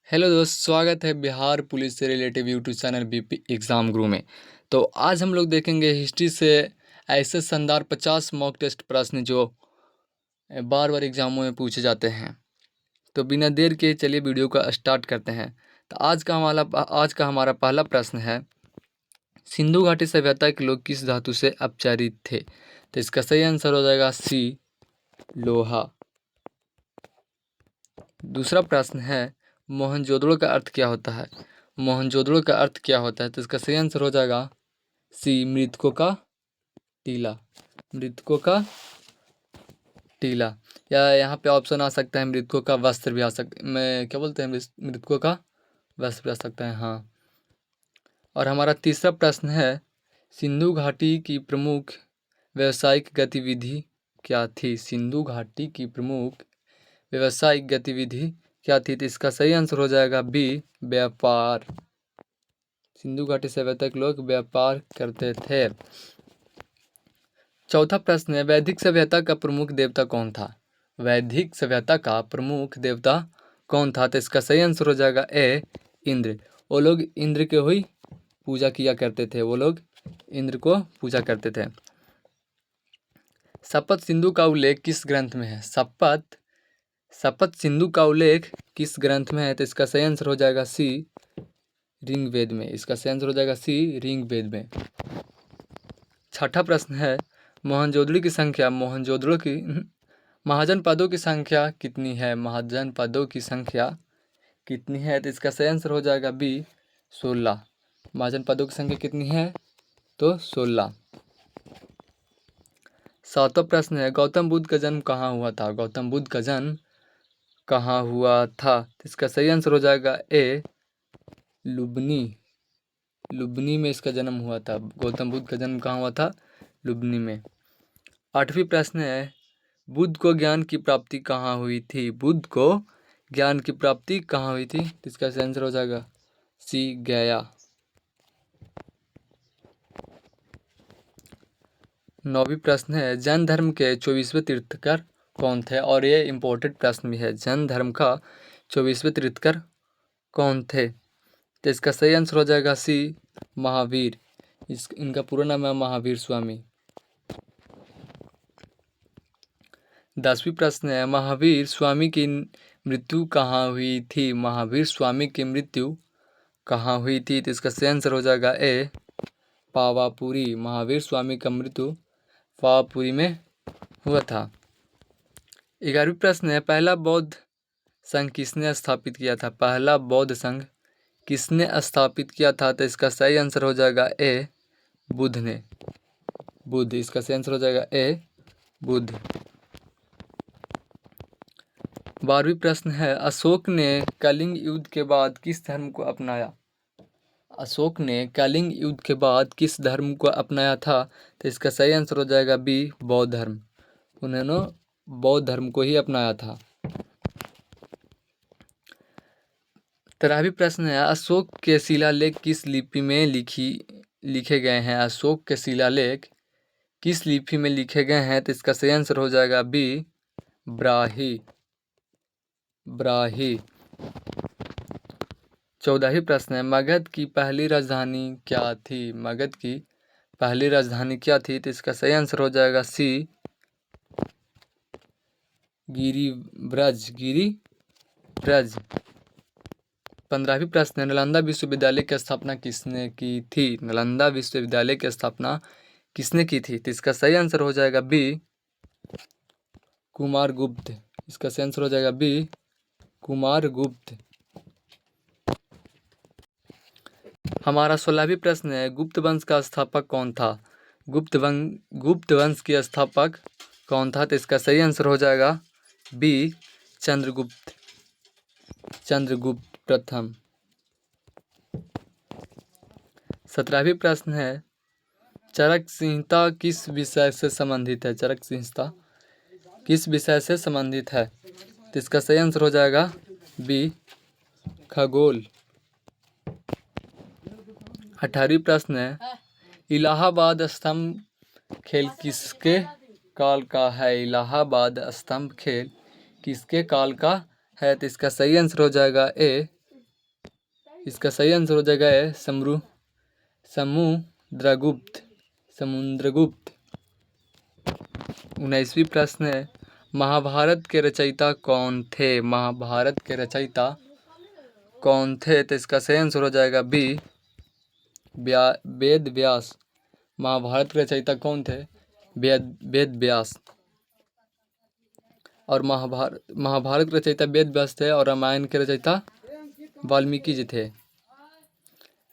Hello दोस्त, स्वागत है बिहार पुलिस से relative YouTube channel BP exam गुरु में। तो आज हम लोग देखेंगे हिस्ट्री से ऐसे शानदार 50 मॉक टेस्ट प्रश्न जो बार बार एग्जामों में पूछे जाते हैं। तो बिना देर के चलिए वीडियो का स्टार्ट करते हैं। तो आज का हमारा पहला प्रश्न है, सिंधु घाटी सभ्यता के लोग किस धातु से अपचारित थे? तो इसका सही आंसर हो जाएगा सी, लोहा। दूसरा प्रश्न है, मोहनजोदड़ो का अर्थ क्या होता है? मोहनजोदड़ो का अर्थ क्या होता है? तो इसका सही आंसर हो जाएगा सी, मृतकों का टीला। मृतकों का टीला, या यहाँ पे ऑप्शन आ सकता है मृतकों का वस्त्र भी आ सकता, मैं क्या बोलते हैं, मृतकों का वस्त्र भी आ सकता है, हाँ। और हमारा तीसरा प्रश्न है, सिंधु घाटी की प्रमुख व्यावसायिक गतिविधि क्या थी? सिंधु घाटी की प्रमुख व्यावसायिक गतिविधि क्या थी? तो इसका सही आंसर हो जाएगा बी, व्यापार। सिंधु घाटी सभ्यता के लोग व्यापार करते थे। चौथा प्रश्न है, वैदिक सभ्यता का प्रमुख देवता कौन था? वैदिक सभ्यता का प्रमुख देवता कौन था? तो इसका सही आंसर हो जाएगा ए, इंद्र। वो लोग इंद्र के ही पूजा किया करते थे, वो लोग इंद्र को पूजा करते थे। शपथ सिंधु का उल्लेख किस ग्रंथ में है? शपथ सिंधु का उल्लेख किस ग्रंथ में है? तो इसका सही आंसर हो जाएगा सी, ऋग्वेद में। इसका सही आंसर हो जाएगा सी, ऋग्वेद में। छठा प्रश्न है, मोहनजोदड़ो की महाजनपदों की संख्या कितनी है? महाजनपदों की संख्या कितनी है? तो इसका सही आंसर हो जाएगा बी, 16। महाजनपदों की संख्या कितनी है? तो 16। सातवां प्रश्न है, गौतम बुद्ध का जन्म कहाँ हुआ था? गौतम बुद्ध का जन्म कहाँ हुआ था? तो इसका सही आंसर हो जाएगा ए, लुबनी। लुबनी में इसका जन्म हुआ था। गौतम बुद्ध का जन्म कहाँ हुआ था? लुबनी में। आठवीं प्रश्न है, बुद्ध को ज्ञान की प्राप्ति कहाँ हुई थी? बुद्ध को ज्ञान की प्राप्ति कहाँ हुई थी? तो इसका आंसर हो जाएगा सी, गया। नौवीं प्रश्न है, जैन धर्म के 24वें तीर्थकर कौन थे? और ये इम्पोर्टेंट प्रश्न भी है, जैन धर्म का 24वें तीर्थकर कौन थे? तो इसका सही आंसर हो जाएगा सी, महावीर। इनका पूरा नाम है महावीर स्वामी। 10वीं प्रश्न है, महावीर स्वामी की मृत्यु कहाँ हुई थी? महावीर स्वामी की मृत्यु कहाँ हुई थी? तो इसका सही आंसर हो जाएगा ए, पावापुरी। महावीर स्वामी का मृत्यु पावापुरी में हुआ था। 11वीं प्रश्न है, पहला बौद्ध संघ किसने स्थापित किया था? पहला बौद्ध संघ किसने स्थापित किया था? तो इसका सही आंसर हो जाएगा ए, बुद्ध ने। बुद्ध, इसका सही आंसर हो जाएगा ए, बुद्ध। 12वीं प्रश्न है, अशोक ने कलिंग युद्ध के बाद किस धर्म को अपनाया? अशोक ने कलिंग युद्ध के बाद किस धर्म को अपनाया था? तो इसका सही आंसर हो जाएगा बी, बौद्ध धर्म। उन्होंने बौद्ध धर्म को ही अपनाया था। 13वीं प्रश्न है, अशोक के शिलालेख किस लिपि में लिखे गए हैं? अशोक के शिलालेख किस लिपि में लिखे गए हैं? तो इसका सही आंसर हो जाएगा बी, ब्राही। ब्राही। 14वीं प्रश्न है, मगध की पहली राजधानी क्या थी? मगध की पहली राजधानी क्या थी? तो इसका सही आंसर हो जाएगा सी, गिरिव्रज। गिरिव्रज। 15वीं प्रश्न है, नालंदा विश्वविद्यालय की स्थापना किसने की थी? नालंदा विश्वविद्यालय की स्थापना किसने की थी? तो इसका सही आंसर हो जाएगा बी, कुमारगुप्त। इसका सही आंसर हो जाएगा बी, कुमारगुप्त। हमारा 16वीं प्रश्न है, गुप्त वंश का स्थापक कौन था? गुप्त वंश के स्थापक कौन था? तो इसका सही आंसर हो जाएगा बी, चंद्रगुप्त। चंद्रगुप्त प्रथम। 17वीं प्रश्न है, चरक संहिता किस विषय से संबंधित है? चरक संहिता किस विषय से संबंधित है? तो इसका सही आंसर हो जाएगा बी, खगोल। 18वीं प्रश्न है, इलाहाबाद स्तंभ खेल किसके काल का है? इलाहाबाद स्तंभ खेल किसके काल का है? तो इसका सही आंसर हो जाएगा ए, इसका सही आंसर हो जाएगा ए समुद्रगुप्त। 19वीं प्रश्न है, महाभारत के रचयिता कौन थे? महाभारत के रचयिता कौन थे? तो इसका सही आंसर हो जाएगा बी वेद व्यास। महाभारत के रचयिता कौन थे? वेद व्यास। और महाभारत के रचयिता वेद व्यास थे और रामायण के रचयिता वाल्मीकि जी थे।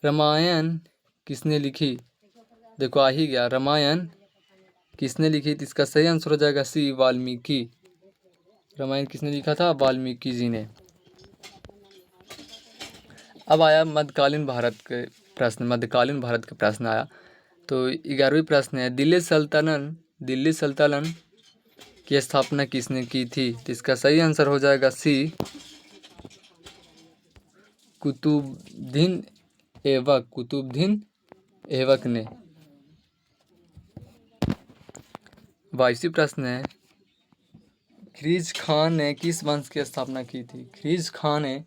रामायण किसने लिखी? देखो आ ही गया, रामायण किसने लिखी? तो इसका सही आंसर हो जाएगा सी वाल्मीकि। रामायण किसने लिखा था? वाल्मीकि जी ने। अब आया मध्यकालीन भारत के प्रश्न आया। तो 11वीं प्रश्न है, दिल्ली सल्तनत की स्थापना किसने की थी? तो इसका सही आंसर हो जाएगा सी कुतुबुद्दीन ऐबक ने। 22वीं प्रश्न है, खिलजी खान ने किस वंश की स्थापना की थी? खिलजी खान ने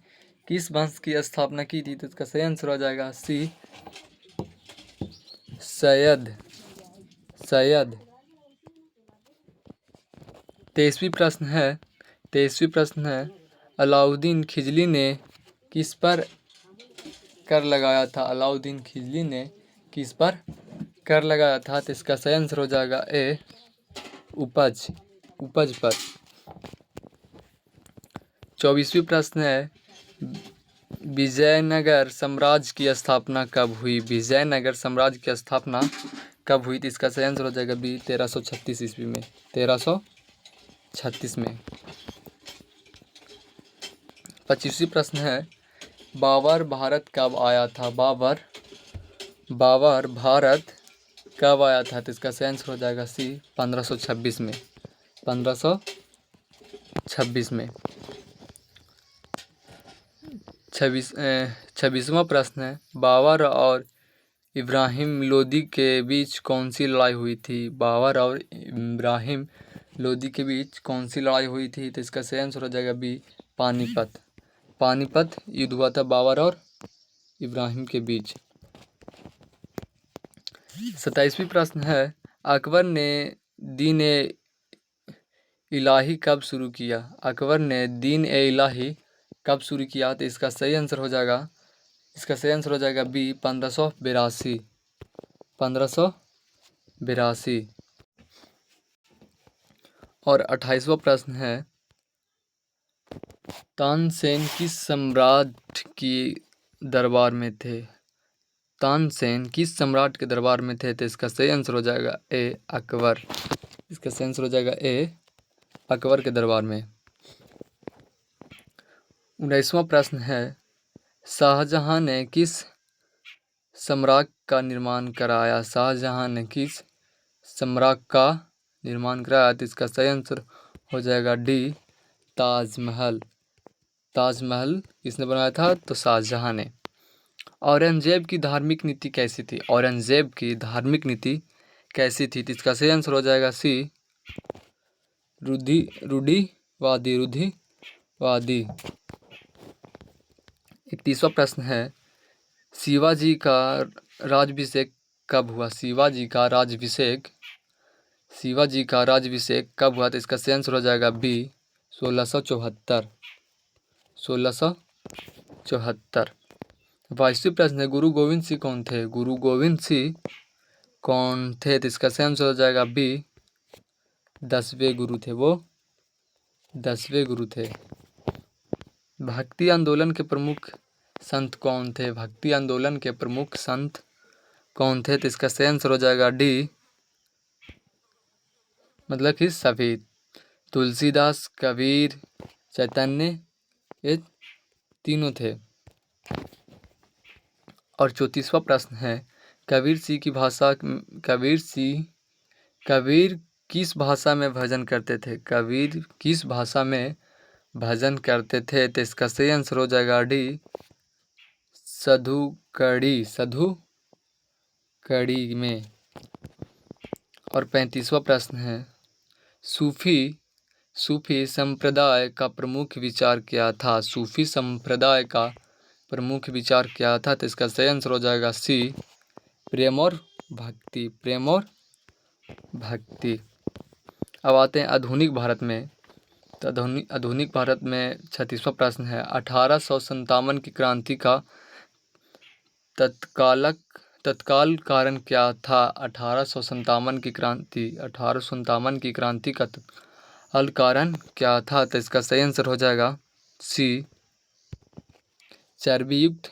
किस वंश की स्थापना की थी? तो इसका सही आंसर हो जाएगा सी सैयद। 23वीं प्रश्न है, अलाउद्दीन खिलजी ने किस पर कर लगाया था? अलाउद्दीन खिलजी ने किस पर कर लगाया था? तो इसका सही आंसर हो जाएगा ए उपज पर। 24वीं प्रश्न है, विजयनगर साम्राज्य की स्थापना कब हुई? विजयनगर साम्राज्य की स्थापना कब हुई? तो इसका सही आंसर हो जाएगा बी 1336 ईस्वी में। 1336 में। 25वीं प्रश्न है, बाबर भारत कब आया था? बाबर भारत कब आया था? तो इसका सही आंसर हो जाएगा सी 1526 में। 1526 में। 26वां प्रश्न है, बाबर और इब्राहिम लोदी के बीच कौन सी लड़ाई हुई थी? बाबर और इब्राहिम लोदी के बीच कौन सी लड़ाई हुई थी? तो इसका सही आंसर हो जाएगा बी पानीपत युद्ध हुआ था बाबर और इब्राहिम के बीच। 27वीं प्रश्न है, अकबर ने दीन ए इलाही कब शुरू किया? अकबर ने दीन ए इलाही कब शुरू किया? तो इसका सही आंसर हो जाएगा बी 1582। और 28वां प्रश्न है, तानसेन किस सम्राट की दरबार में थे? तानसेन किस सम्राट के दरबार में थे? तो इसका सही आंसर हो जाएगा ए अकबर। इसका सही आंसर हो जाएगा ए अकबर के दरबार में। 19वां प्रश्न है, शाहजहां ने किस सम्राट का निर्माण कराया? शाहजहां ने किस सम्राट का निर्माण कराया? तो इसका सही आंसर हो जाएगा डी ताजमहल। ताजमहल किसने बनाया था? तो शाहजहां ने। औरंगजेब की धार्मिक नीति कैसी थी? औरंगजेब की धार्मिक नीति कैसी थी? तो इसका सही आंसर हो जाएगा सी रूढ़िवादी। 31वां प्रश्न है, शिवाजी का राज्याभिषेक कब हुआ? शिवाजी का राज्याभिषेक कब हुआ? तो इसका सही आंसर हो जाएगा बी 1674। 1674। 22वीं प्रश्न है, गुरु गोविंद सिंह कौन थे? गुरु गोविंद सिंह कौन थे? तो इसका सही आंसर हो जाएगा बी 10वें गुरु थे। वो 10वें गुरु थे। भक्ति आंदोलन के प्रमुख संत कौन थे? भक्ति आंदोलन के प्रमुख संत कौन थे? तो इसका सही आंसर हो जाएगा डी मतलब कि सभी, तुलसीदास, कबीर, चैतन्य, ये तीनों थे। और 34वां प्रश्न है, कबीर किस भाषा में भजन करते थे? कबीर किस भाषा में भजन करते थे? तो इसका सही आंसर हो जाएगा डी साधुकड़ी में। और 35वां प्रश्न है, सूफी संप्रदाय का प्रमुख विचार क्या था? सूफी संप्रदाय का प्रमुख विचार क्या था? तो इसका सही आंसर हो जाएगा सी, प्रेम और भक्ति। प्रेम और भक्ति। अब आते हैं आधुनिक भारत में। तो आधुनिक भारत में 36वां प्रश्न है, 1857 की क्रांति का तत्काल कारण क्या था? 1857 की क्रांति का तत्काल कारण क्या था? तो इसका सही आंसर हो जाएगा सी, चर्बीयुक्त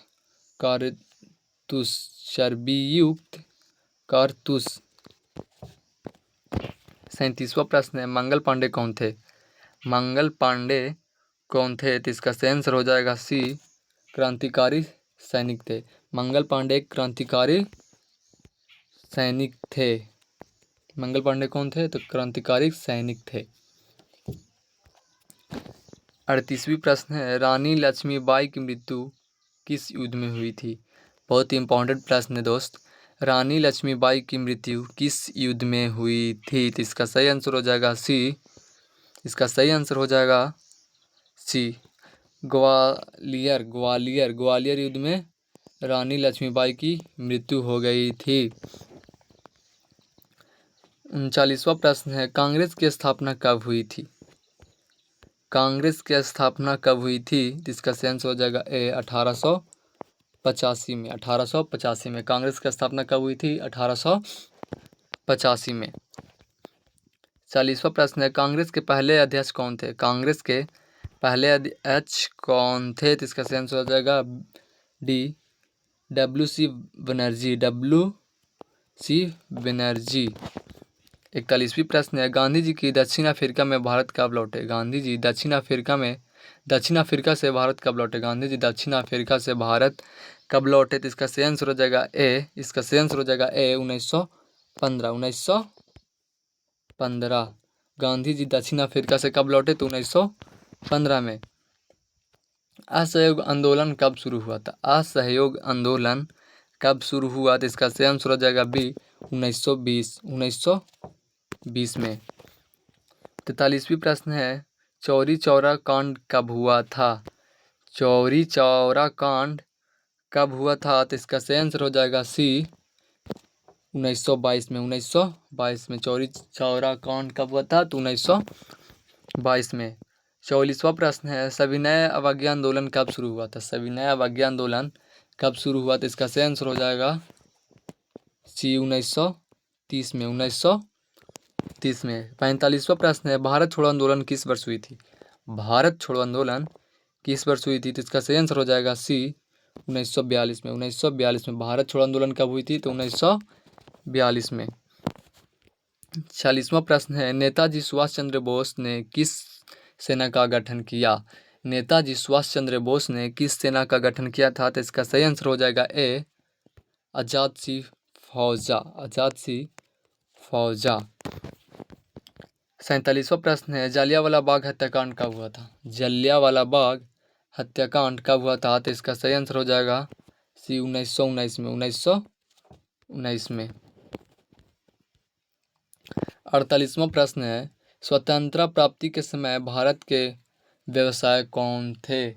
कारतूस। 37वां प्रश्न है, मंगल पांडे कौन थे? मंगल पांडे कौन थे? तो इसका सही आंसर हो जाएगा सी, क्रांतिकारी सैनिक थे। मंगल पांडे क्रांतिकारी सैनिक थे। मंगल पांडे कौन थे? तो क्रांतिकारी सैनिक थे। 38वीं प्रश्न है, रानी लक्ष्मीबाई की मृत्यु किस युद्ध में हुई थी? बहुत ही इंपॉर्टेंट प्रश्न है दोस्त। रानी लक्ष्मीबाई की मृत्यु किस युद्ध में हुई थी? तो इसका सही आंसर हो जाएगा सी, इसका सही आंसर हो जाएगा सी, ग्वालियर युद्ध में रानी लक्ष्मीबाई की मृत्यु हो गई थी। 39वां प्रश्न है, कांग्रेस की स्थापना कब हुई थी? कांग्रेस की स्थापना कब हुई थी? इसका सही आंसर हो जाएगा ए, 1885 में। 1885 में कांग्रेस की स्थापना कब हुई थी? 1885 में। 40वां प्रश्न है, कांग्रेस के पहले अध्यक्ष कौन थे? कांग्रेस के पहले अध्यक्ष कौन थे? तो इसका सही आंसर हो जाएगा डी, WC बनर्जी। 41वीं प्रश्न है, गांधी जी की दक्षिण अफ्रीका में भारत कब लौटे? गांधी जी दक्षिण अफ्रीका से भारत कब लौटे? गांधी जी दक्षिण अफ्रीका से भारत कब लौटे? तो इसका सही आंसर हो जाएगा ए, इसका सही आंसर हो जाएगा ए, 1915। गांधी जी दक्षिण अफ्रीका से कब लौटे? तो 1915 में। असहयोग आंदोलन कब शुरू हुआ था? असहयोग आंदोलन कब शुरू हुआ? तो इसका सही आंसर हो जाएगा बी, 1920 में। 43वीं प्रश्न है, चौरी चौरा कांड कब हुआ था? चौरी चौरा कांड कब हुआ था? तो इसका सही आंसर हो जाएगा सी, 1922 में। 1922 में चौरी चौरा कांड कब हुआ था? तो 1922 में। 44वां प्रश्न है, सविनय अवज्ञा आंदोलन कब शुरू हुआ था? सविनय अवज्ञा आंदोलन कब शुरू हुआ? तो इसका सही आंसर हो जाएगा सी, 1930 में। 1930 में। 45वां प्रश्न है, भारत छोड़ो आंदोलन किस वर्ष हुई थी? भारत छोड़ो आंदोलन किस वर्ष हुई थी? तो इसका सही आंसर हो जाएगा सी, 1942 में। 1942 में भारत छोड़ो आंदोलन कब हुई थी? तो 1942 में। 46वां प्रश्न है, नेताजी सुभाष चंद्र बोस ने किस सेना का गठन किया? नेताजी सुभाष चंद्र बोस ने किस सेना का गठन किया था? तो इसका सही आंसर हो जाएगा ए, आजाद सिंह फौजा। 47वां प्रश्न है, जलियांवाला बाग हत्याकांड कब हुआ था? जलियांवाला बाग हत्याकांड कब हुआ था? तो इसका सही आंसर हो जाएगा सी, 1919 में। 1919 में। 48वां प्रश्न है, स्वतंत्रता प्राप्ति के समय भारत के व्यवसाय कौन थे?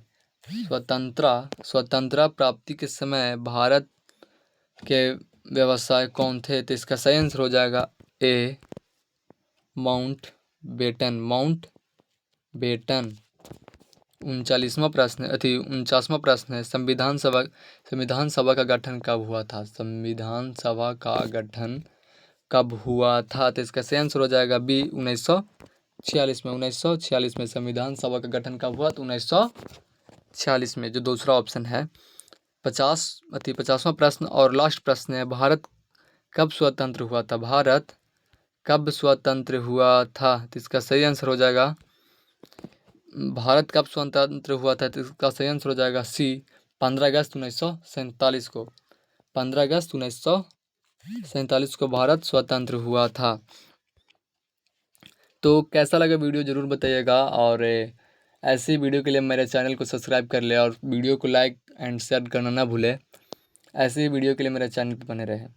स्वतंत्रता प्राप्ति के समय भारत के व्यवसाय कौन थे? तो इसका सही आंसर हो जाएगा ए, माउंटबेटन। 49वां प्रश्न है, संविधान सभा का गठन कब हुआ था? संविधान सभा का गठन कब हुआ था? तो इसका सही आंसर हो जाएगा बी, 1946 में। 1946 में संविधान सभा का गठन कब हुआ? तो 1946 में, जो दूसरा ऑप्शन है। 50वां प्रश्न और लास्ट प्रश्न है, भारत कब स्वतंत्र हुआ था? भारत कब स्वतंत्र हुआ था? तो इसका सही आंसर हो जाएगा, भारत कब स्वतंत्र हुआ था? तो इसका सही आंसर हो जाएगा सी, 15 अगस्त 1947 को। 15 अगस्त 1947 को भारत स्वतंत्र हुआ था। तो कैसा लगा वीडियो ज़रूर बताइएगा, और ऐसी वीडियो के लिए मेरे चैनल को सब्सक्राइब कर ले और वीडियो को लाइक एंड शेयर करना ना भूले। ऐसे ही वीडियो के लिए मेरे चैनल पर बने रहें।